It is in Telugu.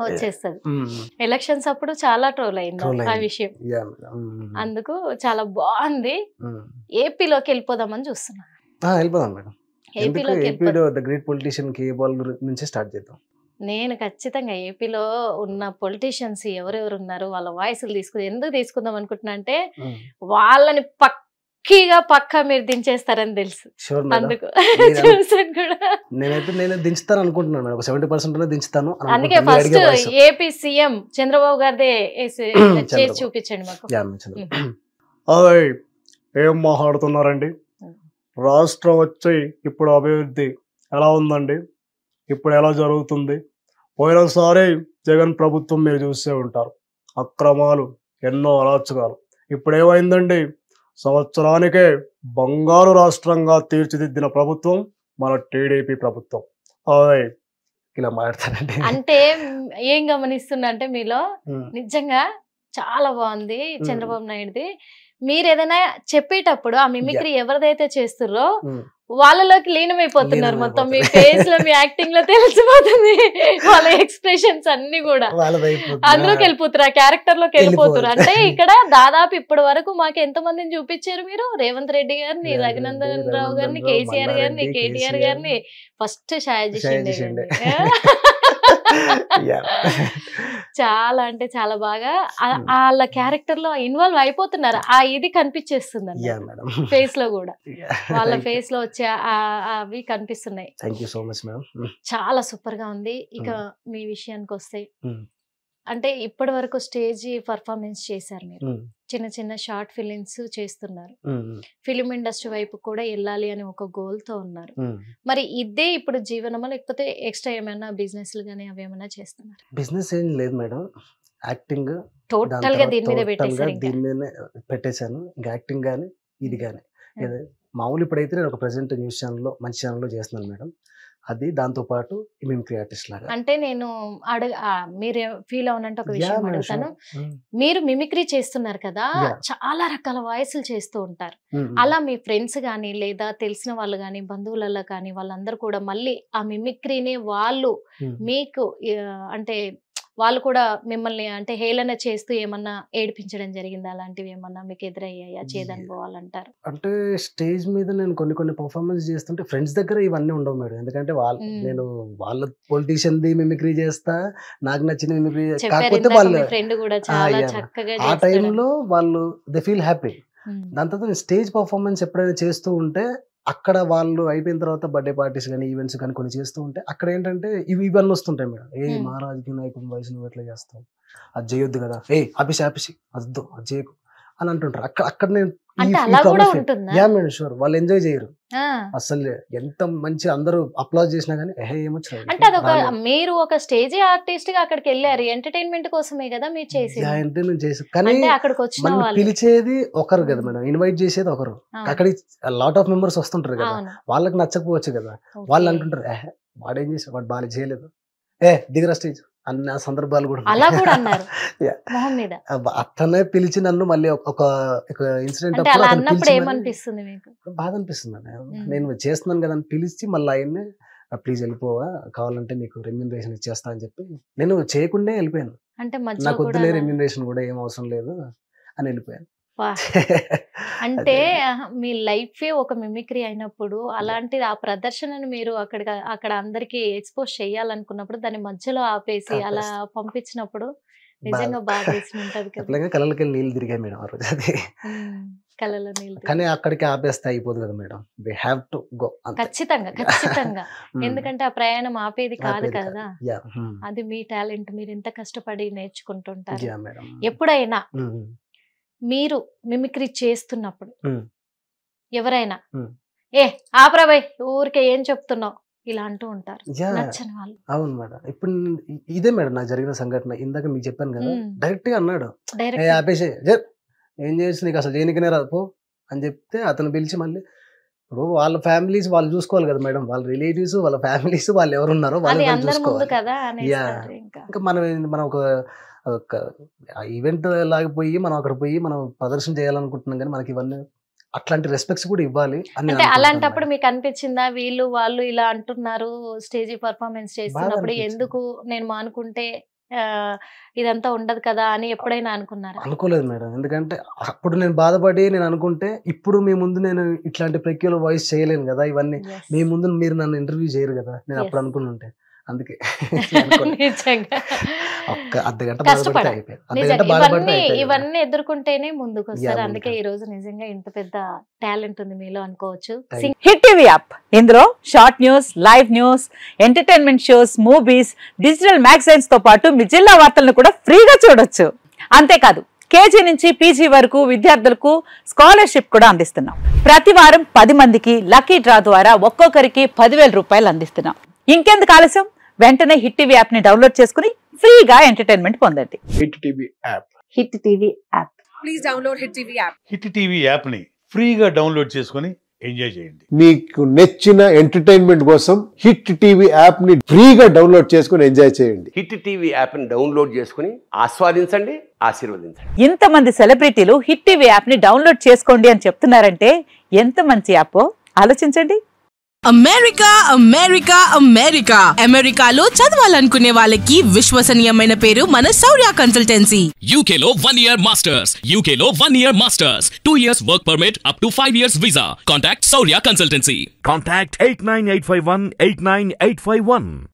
వచ్చేస్తది. ఎలక్షన్స్ అప్పుడు చాలా ట్రోల్ అయింది ఆ విషయం. అందుకు చాలా బాగుంది. ఏపీలోకి వెళ్ళిపోదామని చూస్తున్నా. వెళ్ళిపోదాం మేడం. ఏపీలో ద గ్రేట్ పొలిటీషియన్ కేఏపాల్ నుంచి స్టార్ట్ చేద్దాం. నేను ఖచ్చితంగా ఏపీలో ఉన్న పొలిటీషియన్స్ ఎవరెవరు ఉన్నారు వాళ్ళ వాయిస్లు ఎందుకు తీసుకుందాం అనుకుంటున్నా అంటే వాళ్ళని పక్కా మీరు దించేస్తారని తెలుసు. అందుకు చూసాను కూడా. నేను దించుతాను అనుకుంటున్నాను. ఒక 70% దించుతాను. అందుకే ఫస్ట్ ఏపీ సీఎం చంద్రబాబు గారిదే చేసి చూపించండి మాకు. ఏం మాట్లాడుతున్నారండి? రాష్ట్రం వచ్చి ఇప్పుడు అభివృద్ధి ఎలా ఉందండి? ఇప్పుడు ఎలా జరుగుతుంది? పోయినసారి జగన్ ప్రభుత్వం మీరు చూసే ఉంటారు. అక్రమాలు, ఎన్నో అరాచకాలు. ఇప్పుడు ఏమైందండి? సంవత్సరానికే బంగారు రాష్ట్రంగా తీర్చిదిద్దిన ప్రభుత్వం మన టీడీపీ ప్రభుత్వం. ఇలా మాట్లాడతానండి. అంటే ఏం గమనిస్తున్నా అంటే మీలో నిజంగా చాలా బాగుంది చంద్రబాబు నాయుడుది. మీరు ఏదైనా చెప్పేటప్పుడు ఆ మిమిక్రీ ఎవరిదైతే చేస్తుర్రో వాళ్ళలోకి లీనమైపోతున్నారు. మొత్తం మీ ఫేస్ లో, మీ యాక్టింగ్ లో తెలిసిపోతుంది. వాళ్ళ ఎక్స్ప్రెషన్స్ అన్ని కూడా అందులోకి వెళ్ళిపోతారు, ఆ క్యారెక్టర్ లోకి వెళ్ళిపోతారు. అంటే ఇక్కడ దాదాపు ఇప్పటి వరకు మాకు ఎంత మందిని చూపించారు మీరు? రేవంత్ రెడ్డి గారిని, రఘునందన్ రావు గారిని, కేసీఆర్ గారిని, కేటీఆర్ గారిని, ఫస్ట్ షాయాజీ షిండే. చాలా అంటే చాలా బాగా వాళ్ళ క్యారెక్టర్ లో ఇన్వాల్వ్ అయిపోతున్నారు. ఆ ఇది కనిపించేస్తుంది ఫేస్ లో కూడా. వాళ్ళ ఫేస్ లో వచ్చే అవి కనిపిస్తున్నాయి. చాలా సూపర్ గా ఉంది. ఇక మీ విషయానికి వస్తే అంటే ఇప్పటి వరకు స్టేజ్ పర్ఫార్మెన్స్ చేశారు మీరు, చిన్న చిన్న షార్ట్ ఫిలిమ్స్ చేస్తున్నారు, ఫిలిం ఇండస్ట్రీ వైపు కూడా వెళ్ళాలి అని ఒక గోల్ తో ఉన్నారు. మరి ఇదే ఇప్పుడు జీవనమా లేకపోతే ఎక్స్ట్రా ఏమైనా బిజినెస్ గానీ అవి ఏమైనా చేస్తున్నారు? బిజినెస్ ఏం లేదు మేడం, యాక్టింగ్ టోటల్ గా దీని మీద పెట్టేశాను. ఇంకా యాక్టింగ్ గానీ ఇది గానీ మామూలు ఇప్పుడైతే నేను ఒక ప్రెసెంట్ న్యూస్ ఛానల్లో మంచి ఛానల్లో చేస్తున్నాను మేడం. అది దాంతో పాటు మిమిక్రీ ఆర్టిస్ట్ లాగా. అంటే నేను మీరు ఫీల్ అవునంటే ఒక విషయం అడుగుతాను. మీరు మిమిక్రీ చేస్తున్నారు కదా, చాలా రకాల వాయిస్లు చేస్తూ ఉంటారు. అలా మీ ఫ్రెండ్స్ గానీ లేదా తెలిసిన వాళ్ళు గానీ బంధువులలో కానీ వాళ్ళందరూ కూడా మళ్ళీ ఆ మిమిక్రీని వాళ్ళు మీకు అంటే వాళ్ళు కూడా మిమ్మల్ని అంటే హేళన చేస్తూ ఏమన్నా ఏడిపించడం జరిగిందా? అలాంటివి ఏమన్నా మీకు ఎదురయ్యాయా? చేదనుభవాలంటారు. అంటే స్టేజ్ మీద నేను కొన్ని పర్ఫార్మెన్స్ చేస్తుంటే ఫ్రెండ్స్ దగ్గర ఇవన్నీ ఉండవు మేడం. ఎందుకంటే నేను వాళ్ళ పొలిటీషియన్ ది మిమిక్రీ చేస్తా, నాకు నచ్చిన మిమిక్రీ. కాకపోతే వాళ్ళు ఆ టైంలో వాళ్ళు దే ఫీల్ హ్యాపీ. దాని తర్వాత స్టేజ్ పర్ఫార్మెన్స్ ఎప్పుడైనా చేస్తూ ఉంటే అక్కడ వాళ్ళు అయిపోయిన తర్వాత బర్త్డే పార్టీస్ కానీ ఈవెంట్స్ కానీ కొన్ని చేస్తూ ఉంటే అక్కడ ఏంటంటే ఇవన్నీ వస్తుంటాయి మేడం. మా రాజకీయ నాయకుని వయసు నువ్వు ఎట్లా చేస్తావు, అది చేయొద్దు కదా, ఆపిసి వద్దు అది చేయకు అని అంటుంటారు. అక్కడ నేను మేడం షూర్ వాళ్ళు ఎంజాయ్ చేయరు అసలు. ఎంత మంచి అందరూ అప్లాజ్ చేసినా కానీ ఏమొచ్చు. అంటే అదొక మీరు ఒక స్టేజ్ ఆర్టిస్ట్ గా అక్కడికి వెళ్ళారు, ఎంటర్టైన్మెంట్ కోసమే కదా మీరు చేసేది. ఎంటర్టైన్మెంట్ చేసి కానీ అక్కడికి వచ్చిన పిలిచేది ఒకరు కదా మేడం, ఇన్వైట్ చేసేది ఒకరు. అక్కడికి లాట్ ఆఫ్ మెంబర్స్ వస్తుంటారు కదా, వాళ్ళకి నచ్చకపోవచ్చు కదా. వాళ్ళు అంటుంటారు వాడేం చేసాడు, వాడు బాగా చేయలేదు, దిగరా స్టేజ్ అన్న సందర్భాలు కూడా అతనే పిలిచి నన్ను మళ్ళీ ఒక ఇన్సిడెంట్ బాధ అనిపిస్తుంది. నేను చేస్తున్నాను కదా అని పిలిచి మళ్ళీ ఆయన్ని ప్లీజ్ వెళ్ళిపోవా, కావాలంటే నీకు రెమ్యూనరేషన్ ఇచ్చేస్తా అని చెప్పి నేను చేయకుండా వెళ్ళిపోయాను. నాకు వద్దులే రెమ్యూనరేషన్ కూడా ఏం అవసరం లేదు అని వెళ్ళిపోయాను. అంటే మీ లైఫే ఒక మిమిక్రీ అయినప్పుడు అలాంటిది ఆ ప్రదర్శనను మీరు అక్కడ అందరికి ఎక్స్పోజ్ చేయాలనుకున్నప్పుడు దాని మధ్యలో ఆపేసి అలా పంపించినప్పుడు నిజంగా బాగా వేసినది కదా. కళ్ళకి నీళ్ళు తిరిగాయి మేడం ఆ రోజు. అది కళ్ళలో నీళ్ళు కానీ అక్కడికి ఆపేస్తే అయిపోదు కదా madam, we have to go. ఖచ్చితంగా ఎందుకంటే ఆ ప్రయాణం ఆపేది కాదు కదా, అది మీ టాలెంట్, మీరు ఎంత కష్టపడి నేర్చుకుంటుంటారు. ఎప్పుడైనా మీరు మిమిక్రీ చేస్తున్నప్పుడు ఎవరైనా ఆప్రాబాయ్ ఊరికే ఏం చెప్తున్నావు ఇలా అంటూ ఉంటారు నచ్చని వాళ్ళు? అవును మేడం, ఇప్పుడు ఇదే మేడం నాకు జరిగిన సంఘటన. ఇందాక మీకు చెప్పాను కదా, డైరెక్ట్ గా అన్నాడు ఆపేసే, ఏం చేసి నీకు అసలు దేనికనే రాదు అని చెప్తే అతను పిలిచి మళ్ళీ ఇప్పుడు వాళ్ళ ఫ్యామిలీస్ వాళ్ళు చూసుకోవాలి కదా మేడం, వాళ్ళ రిలేటివ్స్ వాళ్ళ ఫ్యామిలీస్ వాళ్ళు ఎవరున్నారో వాళ్ళు చూసుకోవాలి. ఇంకా మనం ఒక ఈవెంట్ లాగిపోయి మనం అక్కడ పోయి మనం ప్రదర్శన చేయాలనుకుంటున్నాం కానీ మనకి ఇవన్నీ అట్లాంటి రెస్పెక్ట్స్ కూడా ఇవ్వాలి అని అంటే అలాంటప్పుడు మీకు అనిపించిందా వీళ్ళు వాళ్ళు ఇలా అంటున్నారు స్టేజ్ పర్ఫార్మెన్స్ చేస్తున్నప్పుడు ఎందుకు నేను మానుకుంటే ఇదంతా ఉండదు కదా అని ఎప్పుడైనా అనుకున్నారా? అనుకోలేదు మేడం, ఎందుకంటే అప్పుడు నేను బాధపడి నేను అనుకుంటే ఇప్పుడు మీ ముందు నేను ఇట్లాంటి ప్రక్రియలో వాయిస్ చేయలేను కదా, ఇవన్నీ మీ ముందు మీరు నన్ను ఇంటర్వ్యూ చేయరు కదా, నేను అప్పుడు అనుకుని ఉంటే. అందుకే ఇవన్నీ ఎదుర్కొంటేనే ముందుకు వస్తారు. అందుకే ఈ రోజు నిజంగా ఇంత పెద్ద టాలెంట్ ఉంది మీలో అనుకోవచ్చు. హిట్ టీవీ యాప్, ఇందులో short news, live news, entertainment shows, movies, digital magazines తో పాటు మీ జిల్లా వార్తలను కూడా ఫ్రీగా చూడొచ్చు. అంతేకాదు కేజీ నుంచి పీజీ వరకు విద్యార్థులకు స్కాలర్షిప్ కూడా అందిస్తున్నాం. ప్రతి వారం 10 మందికి లక్కీ డ్రా ద్వారా ఒక్కొక్కరికి 10,000 రూపాయలు అందిస్తున్నాం. ఇంకెందుకు ఆలస్యం, వెంటనే హిట్ టీవీ యాప్ ని డౌన్లోడ్ చేసుకుని ఫ్రీగా ఎంటర్టైన్మెంట్ పొందండి. Hit TV app. Hit TV app. Please download hit TV app. Hit TV app ని ఫ్రీగా డౌన్లోడ్ చేసుకుని ఎంజాయ్ చేయండి. మీకు నచ్చిన ఎంటర్టైన్మెంట్ కోసం హిట్ టీవీ యాప్ ని ఫ్రీగా డౌన్లోడ్ చేసుకుని ఎంజాయ్ చేయండి. హిట్ టీవీ యాప్ ని డౌన్లోడ్ చేసుకుని ఆస్వాదించండి, ఆశీర్వదించండి. ఇంతమంది సెలబ్రిటీలు హిట్ టీవీ యాప్ ని డౌన్లోడ్ చేసుకోండి అని చెప్తున్నారంటే ఎంత మంచి యాప్ ఆలోచించండి. అమెరికా అమెరికా అమెరికా అమెరికాలో చదవాలనుకునే వాళ్ళకి విశ్వసనీయమైన పేరు మన శౌర్య కన్సల్టెన్సీ. UK లో 1 year masters, UK లో 1 year masters, 2 years work permit up to 5 years visa. Contact Saurya Consultancy. Contact 89851 89851.